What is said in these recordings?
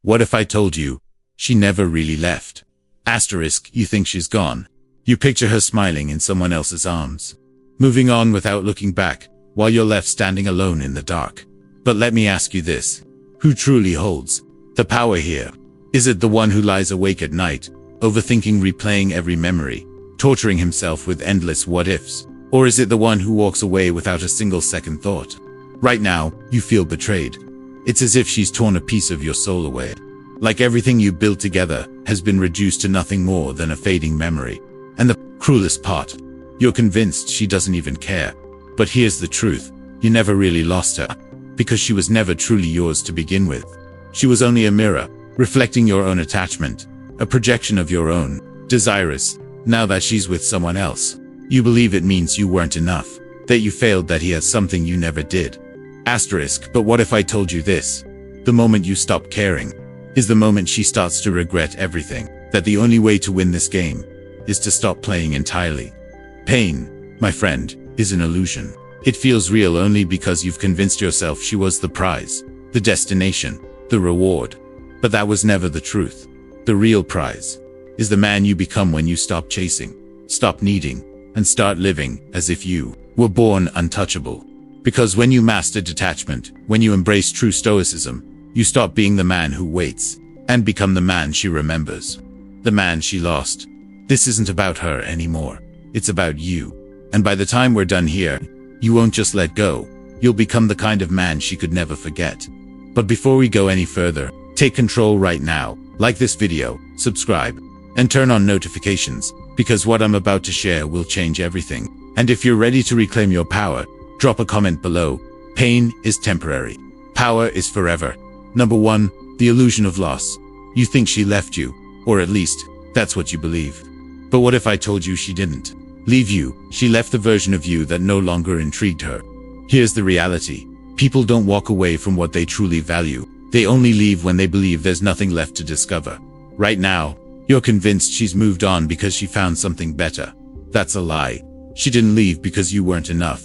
What if I told you she never really left? Asterisk, you think she's gone. You picture her smiling in someone else's arms, moving on without looking back, while you're left standing alone in the dark. But let me ask you this. Who truly holds the power here? Is it the one who lies awake at night, overthinking, replaying every memory, torturing himself with endless what-ifs? Or is it the one who walks away without a single second thought? Right now, you feel betrayed. It's as if she's torn a piece of your soul away. Like everything you built together has been reduced to nothing more than a fading memory. And the cruelest part, you're convinced she doesn't even care. But here's the truth. You never really lost her, because she was never truly yours to begin with. She was only a mirror, reflecting your own attachment, a projection of your own desires. Now that she's with someone else, you believe it means you weren't enough, that you failed, that he has something you never did. Asterisk, but what if I told you this? The moment you stop caring is the moment she starts to regret everything, that the only way to win this game is to stop playing entirely. Pain, my friend, is an illusion. It feels real only because you've convinced yourself she was the prize, the destination, the reward. But that was never the truth. The real prize is the man you become when you stop chasing, stop needing, and start living as if you were born untouchable. Because when you master detachment, when you embrace true stoicism, you stop being the man who waits and become the man she remembers, the man she lost. This isn't about her anymore. It's about you. And by the time we're done here, you won't just let go. You'll become the kind of man she could never forget. But before we go any further, take control right now. Like this video, subscribe, and turn on notifications, because what I'm about to share will change everything. And if you're ready to reclaim your power, drop a comment below. Pain is temporary. Power is forever. Number 1, the illusion of loss. You think she left you, or at least, that's what you believe. But what if I told you she didn't leave you? She left the version of you that no longer intrigued her. Here's the reality. People don't walk away from what they truly value. They only leave when they believe there's nothing left to discover. Right now, you're convinced she's moved on because she found something better. That's a lie. She didn't leave because you weren't enough.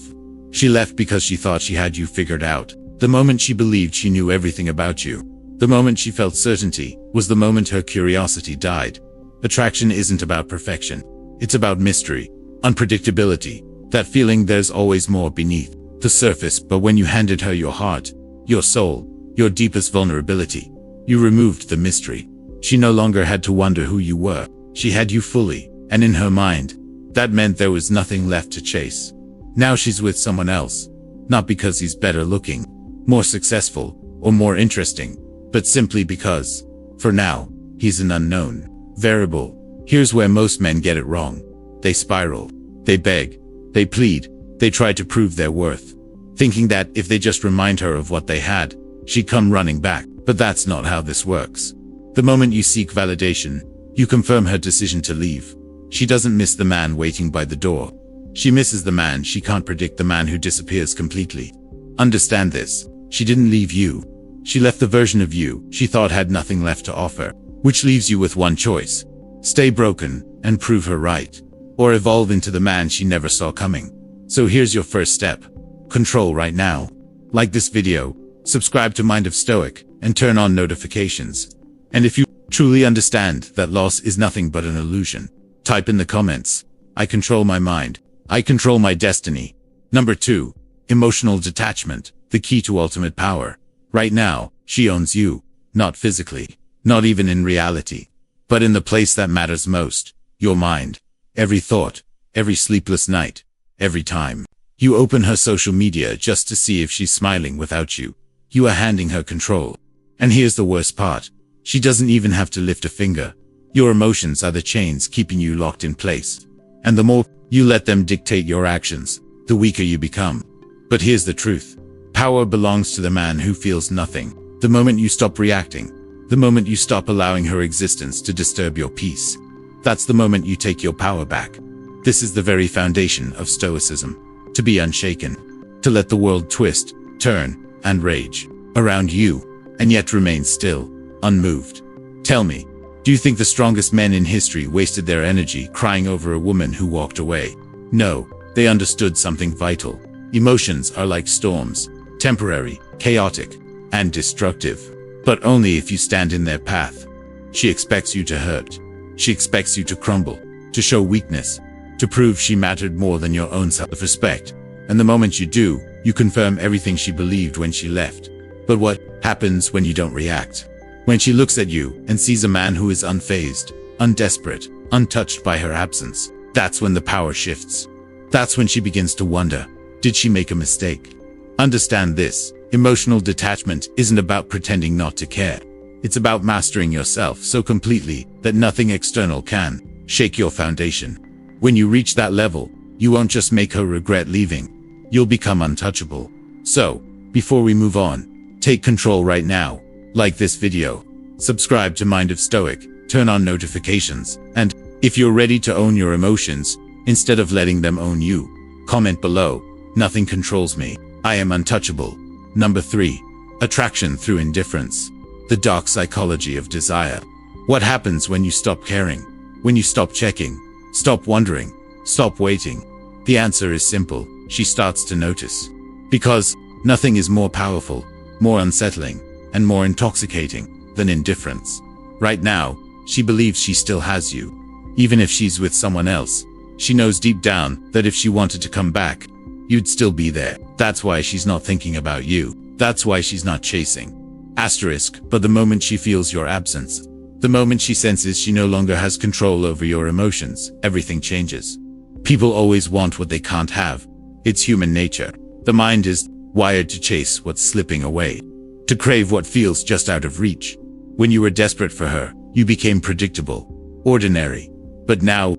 She left because she thought she had you figured out. The moment she believed she knew everything about you, the moment she felt certainty, was the moment her curiosity died. Attraction isn't about perfection. It's about mystery, unpredictability, that feeling there's always more beneath the surface. But when you handed her your heart, your soul, your deepest vulnerability, you removed the mystery. She no longer had to wonder who you were. She had you fully, and in her mind, that meant there was nothing left to chase. Now she's with someone else, not because he's better looking, more successful, or more interesting, but simply because, for now, he's an unknown variable. Here's where most men get it wrong. They spiral. They beg. They plead. They try to prove their worth, thinking that if they just remind her of what they had, she'd come running back. But that's not how this works. The moment you seek validation, you confirm her decision to leave. She doesn't miss the man waiting by the door. She misses the man she can't predict, the man who disappears completely. Understand this. She didn't leave you. She left the version of you she thought had nothing left to offer, which leaves you with one choice. Stay broken and prove her right, or evolve into the man she never saw coming. So here's your first step. Control right now. Like this video, subscribe to Mind of Stoic, and turn on notifications. And if you truly understand that loss is nothing but an illusion, type in the comments, I control my mind. I control my destiny. Number 2, emotional detachment, the key to ultimate power. Right now, she owns you, not physically, not even in reality, but in the place that matters most, your mind. Every thought, every sleepless night, every time you open her social media just to see if she's smiling without you, you are handing her control. And here's the worst part. She doesn't even have to lift a finger. Your emotions are the chains keeping you locked in place. And the more you let them dictate your actions, the weaker you become. But here's the truth. Power belongs to the man who feels nothing. The moment you stop reacting, the moment you stop allowing her existence to disturb your peace, that's the moment you take your power back. This is the very foundation of Stoicism. To be unshaken. To let the world twist, turn, and rage around you, and yet remain still, unmoved. Tell me, do you think the strongest men in history wasted their energy crying over a woman who walked away? No, they understood something vital. Emotions are like storms, temporary, chaotic, and destructive. but only if you stand in their path. She expects you to hurt. She expects you to crumble, to show weakness, to prove she mattered more than your own self-respect. And the moment you do, you confirm everything she believed when she left. But what happens when you don't react? When she looks at you and sees a man who is unfazed, undesperate, untouched by her absence, that's when the power shifts. That's when she begins to wonder, did she make a mistake? Understand this, emotional detachment isn't about pretending not to care. It's about mastering yourself so completely that nothing external can shake your foundation. When you reach that level, you won't just make her regret leaving. You'll become untouchable. So, before we move on, take control right now. Like this video, subscribe to Mind of Stoic, turn on notifications, and if you're ready to own your emotions, instead of letting them own you, comment below. Nothing controls me. I am untouchable. Number 3. Attraction through indifference. The dark psychology of desire. What happens when you stop caring? When you stop checking? Stop wondering? Stop waiting? The answer is simple. She starts to notice. Because nothing is more powerful, more unsettling, and more intoxicating than indifference. Right now, she believes she still has you. Even if she's with someone else, she knows deep down that if she wanted to come back, you'd still be there. That's why she's not thinking about you. That's why she's not chasing. But the moment she feels your absence, the moment she senses she no longer has control over your emotions, everything changes. People always want what they can't have. It's human nature. The mind is wired to chase what's slipping away, to crave what feels just out of reach. When you were desperate for her, you became predictable, ordinary. But now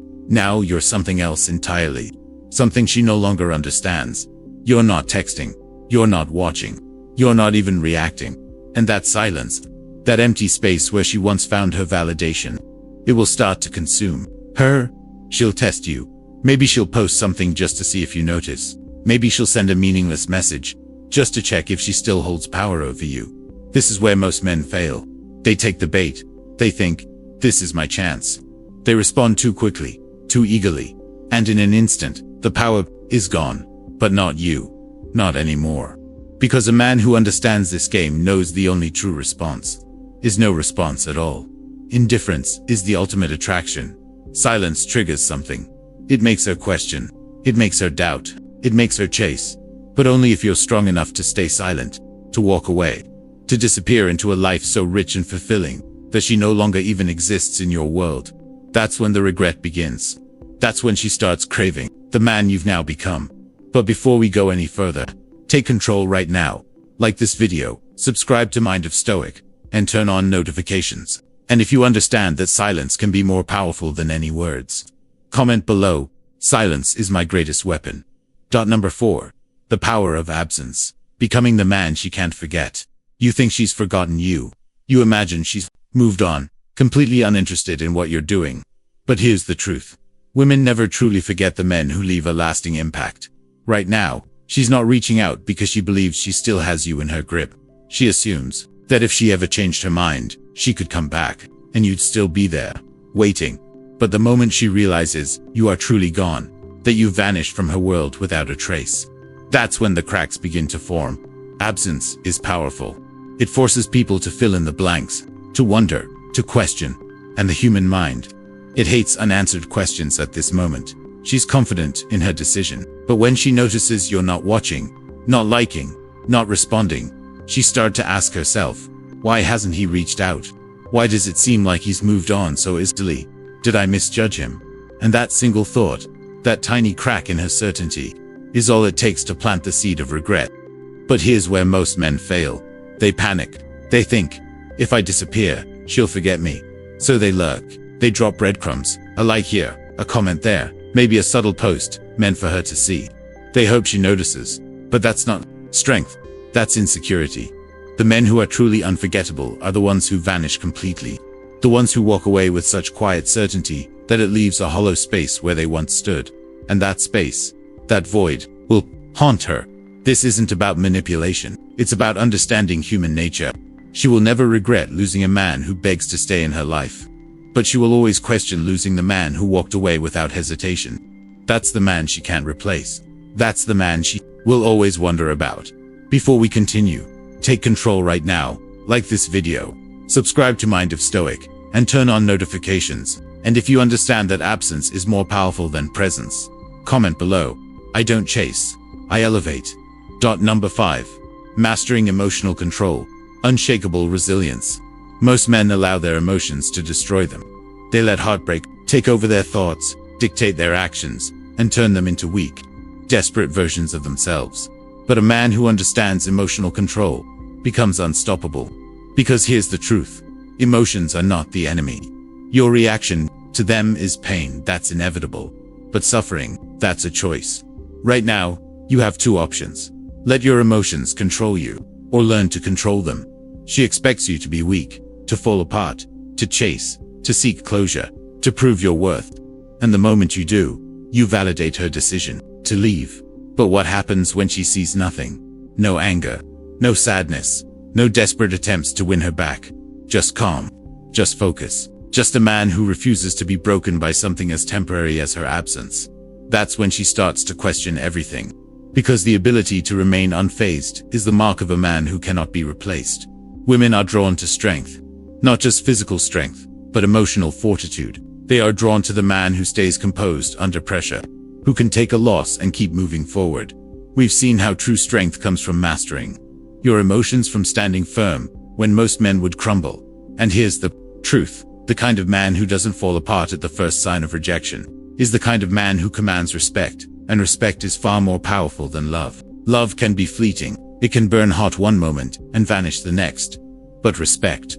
you're something else entirely. Something she no longer understands. You're not texting. You're not watching. You're not even reacting. And that silence, that empty space where she once found her validation, it will start to consume her. She'll test you. Maybe she'll post something just to see if you notice. Maybe she'll send a meaningless message, just to check if she still holds power over you. This is where most men fail. They take the bait. They think, this is my chance. They respond too quickly, too eagerly, and in an instant, the power is gone. But not you. Not anymore. Because a man who understands this game knows the only true response is no response at all. Indifference is the ultimate attraction. Silence triggers something. It makes her question. It makes her doubt. It makes her chase. But only if you're strong enough to stay silent, to walk away, to disappear into a life so rich and fulfilling that she no longer even exists in your world. That's when the regret begins. That's when she starts craving the man you've now become. But before we go any further, take control right now. Like this video, subscribe to Mind of Stoic, and turn on notifications. And if you understand that silence can be more powerful than any words, comment below. Silence is my greatest weapon. Number 4. The power of absence. Becoming the man she can't forget. You think she's forgotten you. You imagine she's moved on, completely uninterested in what you're doing. But here's the truth. Women never truly forget the men who leave a lasting impact. Right now, she's not reaching out because she believes she still has you in her grip. She assumes that if she ever changed her mind, she could come back, and you'd still be there, waiting. But the moment she realizes you are truly gone, that you've vanished from her world without a trace, that's when the cracks begin to form. Absence is powerful. It forces people to fill in the blanks, to wonder, to question. And the human mind, it hates unanswered questions at this moment. She's confident in her decision, but when she notices you're not watching, not liking, not responding, she starts to ask herself, why hasn't he reached out? Why does it seem like he's moved on so easily? Did I misjudge him? And that single thought, that tiny crack in her certainty, is all it takes to plant the seed of regret. But here's where most men fail. They panic. They think, if I disappear, she'll forget me. So they lurk. They drop breadcrumbs, a like here, a comment there, maybe a subtle post, meant for her to see. They hope she notices. But that's not strength. That's insecurity. The men who are truly unforgettable are the ones who vanish completely. The ones who walk away with such quiet certainty that it leaves a hollow space where they once stood. And that space, that void, will haunt her. This isn't about manipulation. It's about understanding human nature. She will never regret losing a man who begs to stay in her life. But she will always question losing the man who walked away without hesitation. That's the man she can't replace. That's the man she will always wonder about. Before we continue, take control right now. like this video, subscribe to Mind of Stoic, and turn on notifications. And if you understand that absence is more powerful than presence, comment below. I don't chase, I elevate. Number 5. Mastering emotional control. Unshakable resilience. Most men allow their emotions to destroy them. They let heartbreak take over their thoughts, dictate their actions, and turn them into weak, desperate versions of themselves. But a man who understands emotional control becomes unstoppable. Because here's the truth. Emotions are not the enemy. Your reaction to them is pain, that's inevitable. But suffering, that's a choice. Right now, you have two options. Let your emotions control you, or learn to control them. She expects you to be weak, to fall apart, to chase, to seek closure, to prove your worth. And the moment you do, you validate her decision to leave. But what happens when she sees nothing? No anger, no sadness, no desperate attempts to win her back. Just calm, just focus, just a man who refuses to be broken by something as temporary as her absence. That's when she starts to question everything. Because the ability to remain unfazed is the mark of a man who cannot be replaced. Women are drawn to strength. Not just physical strength, but emotional fortitude. They are drawn to the man who stays composed under pressure, who can take a loss and keep moving forward. We've seen how true strength comes from mastering your emotions, from standing firm when most men would crumble. And here's the truth. The kind of man who doesn't fall apart at the first sign of rejection is the kind of man who commands respect, and respect is far more powerful than love. Love can be fleeting. It can burn hot one moment and vanish the next. But respect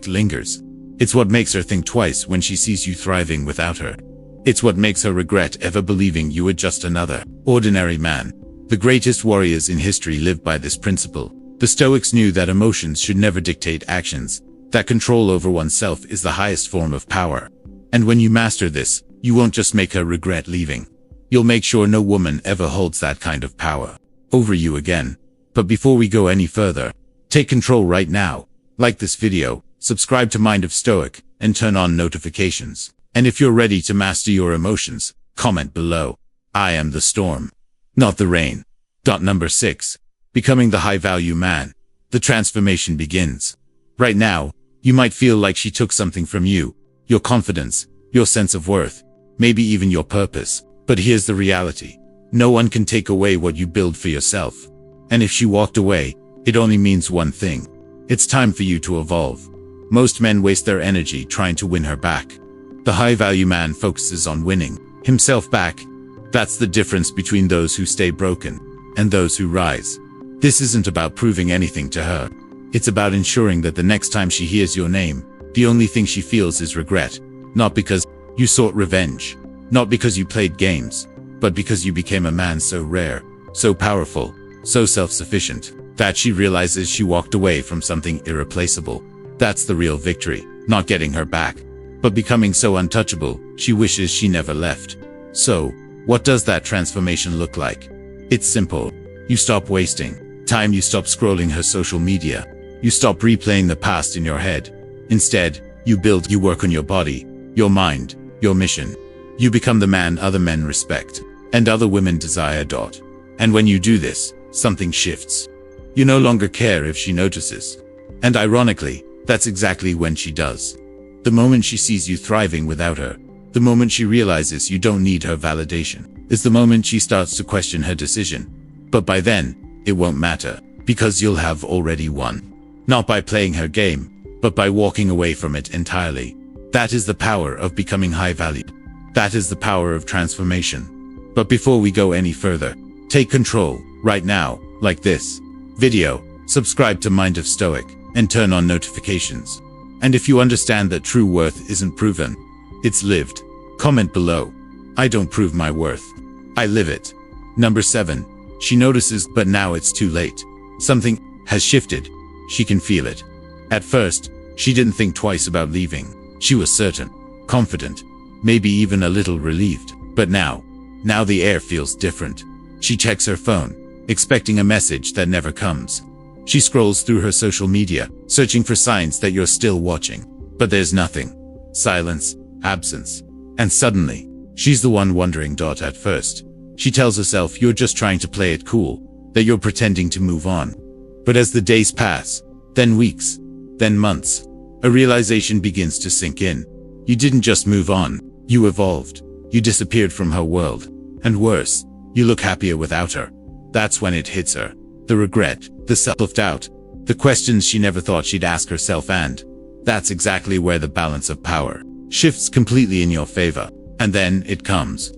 lingers. It's what makes her think twice when she sees you thriving without her. It's what makes her regret ever believing you were just another ordinary man. The greatest warriors in history lived by this principle. The Stoics knew that emotions should never dictate actions, that control over oneself is the highest form of power. And when you master this, you won't just make her regret leaving. You'll make sure no woman ever holds that kind of power over you again. But before we go any further, take control right now. Like this video, subscribe to Mind of Stoic, and turn on notifications. And if you're ready to master your emotions, comment below. I am the storm, not the rain. Number 6. Becoming the high-value man. The transformation begins. Right now, you might feel like she took something from you, your confidence, your sense of worth, maybe even your purpose. But here's the reality. No one can take away what you build for yourself. And if she walked away, it only means one thing. It's time for you to evolve. Most men waste their energy trying to win her back. The high-value man focuses on winning himself back. That's the difference between those who stay broken and those who rise. This isn't about proving anything to her. It's about ensuring that the next time she hears your name, the only thing she feels is regret. Not because you sought revenge, not because you played games, but because you became a man so rare, so powerful, so self-sufficient, that she realizes she walked away from something irreplaceable. That's the real victory, not getting her back, but becoming so untouchable, she wishes she never left. So, what does that transformation look like? It's simple. You stop wasting time, you stop scrolling her social media, you stop replaying the past in your head. Instead, you work on your body, your mind, your mission. You become the man other men respect, and other women desire. And when you do this, something shifts. You no longer care if she notices. And ironically, that's exactly when she does. The moment she sees you thriving without her, the moment she realizes you don't need her validation, is the moment she starts to question her decision. But by then, it won't matter, because you'll have already won. Not by playing her game, but by walking away from it entirely. That is the power of becoming high-valued. That is the power of transformation. But before we go any further, take control, right now, like this video, subscribe to Mind of Stoic, and turn on notifications. And if you understand that true worth isn't proven, it's lived, comment below. I don't prove my worth. I live it. Number 7. She notices, but now it's too late. Something has shifted. She can feel it. At first, she didn't think twice about leaving. She was certain, confident, maybe even a little relieved. But now the air feels different. She checks her phone, expecting a message that never comes. She scrolls through her social media, searching for signs that you're still watching. But there's nothing. Silence, absence. And suddenly, she's the one wondering. At first, she tells herself you're just trying to play it cool, that you're pretending to move on. But as the days pass, then weeks, then months. A realization begins to sink in. You didn't just move on, you evolved. You disappeared from her world. And worse, you look happier without her. That's when it hits her. The regret, the self-doubt, the questions she never thought she'd ask herself, and that's exactly where the balance of power shifts completely in your favor. And then it comes.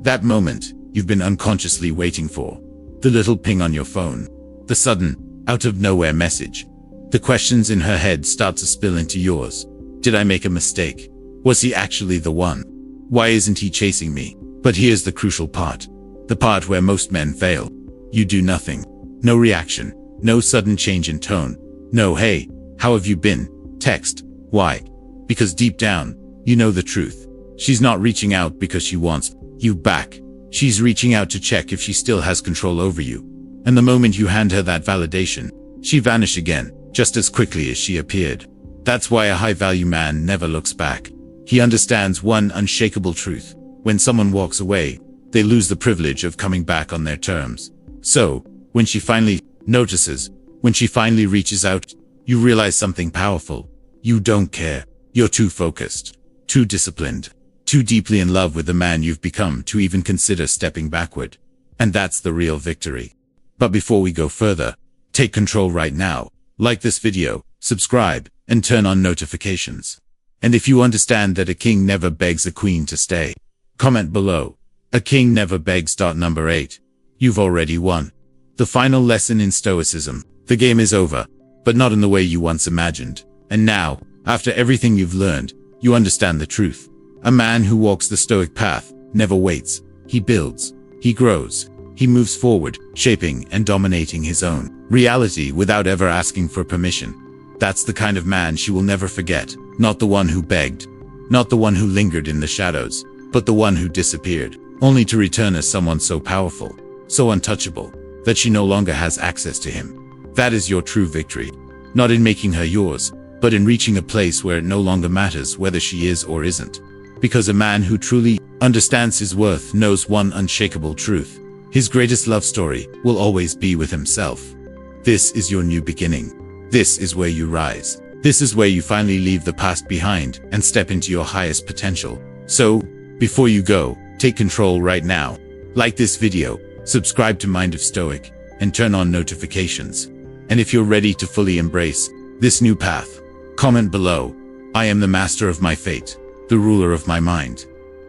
That moment you've been unconsciously waiting for. The little ping on your phone. The sudden, out-of-nowhere message. The questions in her head start to spill into yours. Did I make a mistake? Was he actually the one? Why isn't he chasing me? But here's the crucial part. The part where most men fail. You do nothing. No reaction. No sudden change in tone. No "Hey, how have you been?" text. Why? Because deep down, you know the truth. She's not reaching out because she wants you back. She's reaching out to check if she still has control over you. And the moment you hand her that validation, she vanishes again, just as quickly as she appeared. That's why a high-value man never looks back. He understands one unshakable truth. When someone walks away, they lose the privilege of coming back on their terms. So, when she finally notices, when she finally reaches out, you realize something powerful. You don't care. You're too focused, too disciplined, too deeply in love with the man you've become to even consider stepping backward. And that's the real victory. But before we go further, take control right now. Like this video, subscribe, and turn on notifications. And if you understand that a king never begs a queen to stay, comment below. A king never begs. Number 8. You've already won. The final lesson in Stoicism. The game is over, but not in the way you once imagined. And now, after everything you've learned, you understand the truth. A man who walks the Stoic path never waits. He builds. He grows. He moves forward, shaping and dominating his own reality without ever asking for permission. That's the kind of man she will never forget. Not the one who begged. Not the one who lingered in the shadows. But the one who disappeared, only to return as someone so powerful, so untouchable, that she no longer has access to him. That is your true victory. Not in making her yours, but in reaching a place where it no longer matters whether she is or isn't. Because a man who truly understands his worth knows one unshakable truth. His greatest love story will always be with himself. This is your new beginning. This is where you rise. This is where you finally leave the past behind and step into your highest potential. So, before you go, take control right now. Like this video, subscribe to Mind of Stoic, and turn on notifications. And if you're ready to fully embrace this new path, comment below. I am the master of my fate, the ruler of my mind.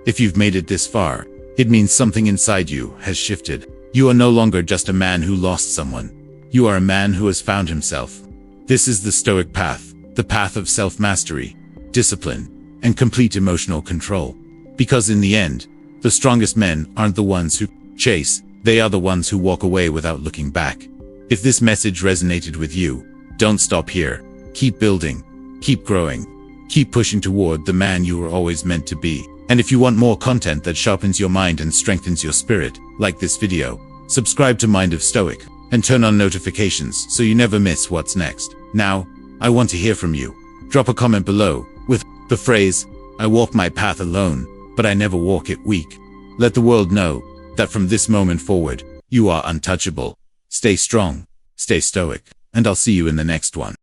If you've made it this far, it means something inside you has shifted. You are no longer just a man who lost someone. You are a man who has found himself. This is the Stoic path, the path of self-mastery, discipline, and complete emotional control. Because in the end, the strongest men aren't the ones who chase, they are the ones who walk away without looking back. If this message resonated with you, don't stop here. Keep building, keep growing, keep pushing toward the man you were always meant to be. And if you want more content that sharpens your mind and strengthens your spirit, like this video, subscribe to Mind of Stoic, and turn on notifications so you never miss what's next. Now, I want to hear from you. Drop a comment below with the phrase, "I walk my path alone, but I never walk it weak." Let the world know that from this moment forward, you are untouchable. Stay strong, stay stoic, and I'll see you in the next one.